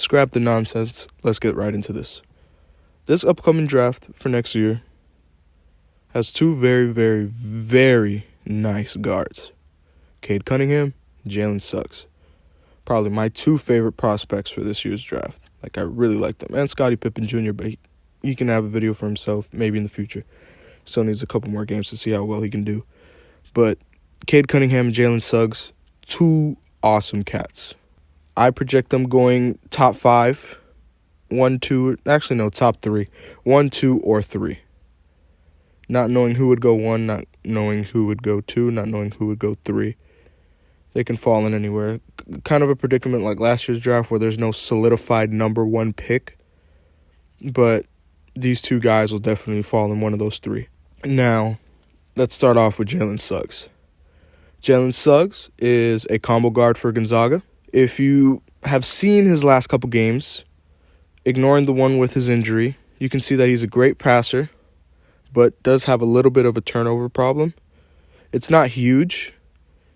scrap the nonsense. Let's get right into this. This upcoming draft for next year has two very, very, very nice guards. Cade Cunningham, Jalen Suggs. Probably my two favorite prospects for this year's draft. I really like them. And Scottie Pippen Jr., but he can have a video for himself maybe in the future. Still needs a couple more games to see how well he can do. But Cade Cunningham and Jalen Suggs, two awesome cats. I project them going top 5, 1, 2, actually no, top 3. 1, 2, or 3. Not knowing who would go 1, not knowing who would go 2, not knowing who would go 3. They can fall in anywhere. Kind of a predicament like last year's draft where there's no solidified number 1 pick. But these two guys will definitely fall in one of those 3. Now, let's start off with Jalen Suggs. Jalen Suggs is a combo guard for Gonzaga. If you have seen his last couple games, ignoring the one with his injury, you can see that he's a great passer, but does have a little bit of a turnover problem. It's not huge.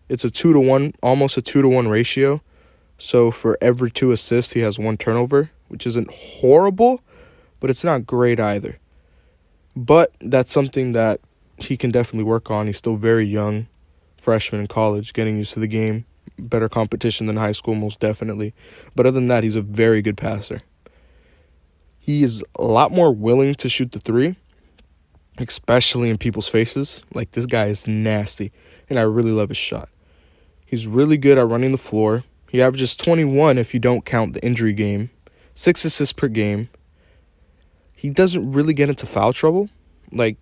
It's a 2-to-1, almost a 2-to-1 ratio. So for every 2 assists, he has 1 turnover, which isn't horrible, but it's not great either. But that's something that he can definitely work on. He's still very young, freshman in college, getting used to the game. Better competition than high school, most definitely. But other than that, he's a very good passer. He is a lot more willing to shoot the 3, especially in people's faces. This guy is nasty, and I really love his shot. He's really good at running the floor. He averages 21 if you don't count the injury game, 6 assists per game. He doesn't really get into foul trouble. I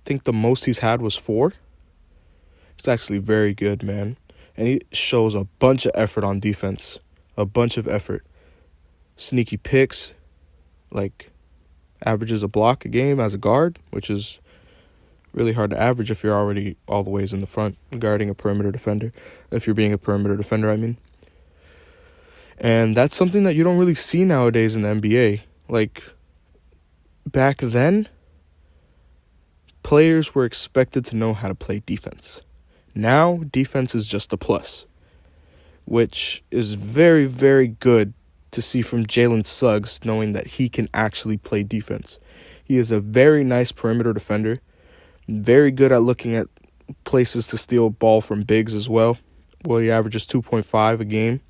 think the most he's had was 4. It's actually very good, man. And he shows a bunch of effort on defense. A bunch of effort. Sneaky picks. Averages a block a game as a guard, which is really hard to average if you're already all the ways in the front guarding a perimeter defender. If you're being a perimeter defender, I mean. And that's something that you don't really see nowadays in the NBA. Back then, players were expected to know how to play defense. Now, defense is just a plus, which is very, very good to see from Jalen Suggs, knowing that he can actually play defense. He is a very nice perimeter defender, very good at looking at places to steal a ball from bigs as well. Well, he averages 2.5 a game,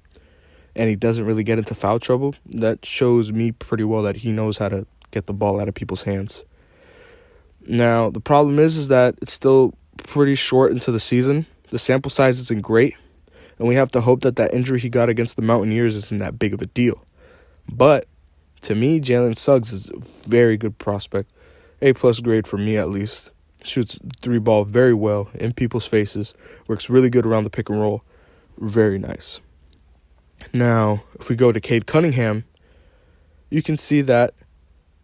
and he doesn't really get into foul trouble. That shows me pretty well that he knows how to get the ball out of people's hands. Now, the problem is that it's still pretty short into the season. The sample size isn't great, and we have to hope that injury he got against the Mountaineers isn't that big of a deal. But to me, Jalen Suggs is a very good prospect. A+ grade for me, at least. Shoots 3 ball very well in people's faces. Works really good around the pick and roll. Very nice. Now, if we go to Cade Cunningham, you can see that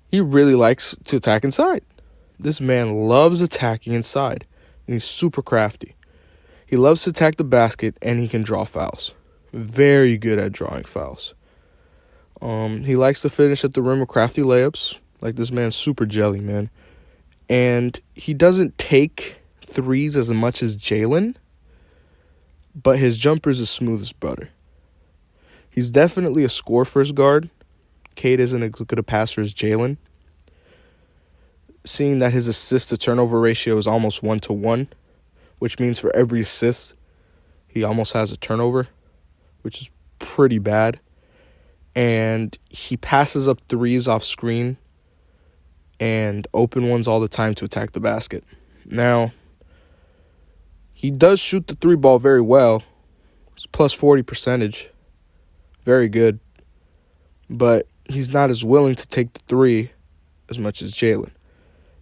he really likes to attack inside. This man loves attacking inside, and he's super crafty. He loves to attack the basket, and he can draw fouls. Very good at drawing fouls. He likes to finish at the rim with crafty layups. This man's super jelly, man. And he doesn't take 3s as much as Jalen, but his jumper's as smooth as butter. He's definitely a score-first guard. Cade isn't as good a passer as Jalen. Seeing that his assist-to-turnover ratio is almost 1-to-1, which means for every assist, he almost has a turnover, which is pretty bad. And he passes up 3s off screen and open ones all the time to attack the basket. Now, he does shoot the 3 ball very well. It's plus 40 percentage. Very good. But he's not as willing to take the 3 as much as Jalen.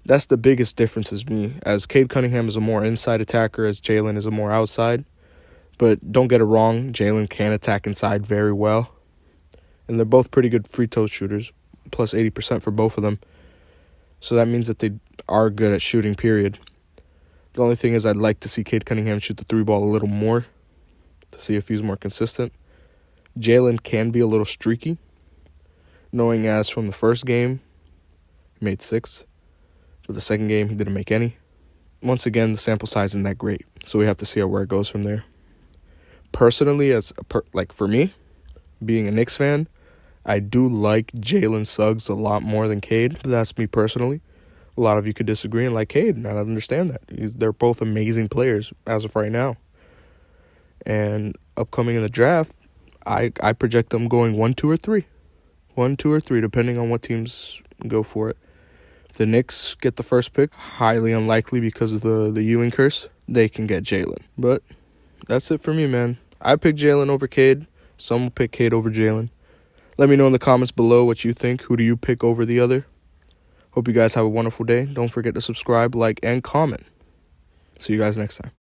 That's the biggest difference as me, as Cade Cunningham is a more inside attacker, as Jalen is a more outside. But don't get it wrong, Jalen can attack inside very well. And they're both pretty good free throw shooters, plus 80% for both of them. So that means that they are good at shooting, period. The only thing is I'd like to see Cade Cunningham shoot the 3 ball a little more to see if he's more consistent. Jalen can be a little streaky, knowing as from the first game, he made 6. For the second game, he didn't make any. Once again, the sample size isn't that great, so we have to see where it goes from there. Personally, for me, being a Knicks fan, I do like Jalen Suggs a lot more than Cade. That's me personally. A lot of you could disagree and like Cade, and I understand that. They're both amazing players as of right now. And upcoming in the draft, I project them going 1, 2, or 3. 1, 2, or 3, depending on what teams go for it. If the Knicks get the first pick, highly unlikely because of the Ewing curse, they can get Jalen. But that's it for me, man. I picked Jalen over Cade. Some will pick Cade over Jalen. Let me know in the comments below what you think. Who do you pick over the other? Hope you guys have a wonderful day. Don't forget to subscribe, like, and comment. See you guys next time.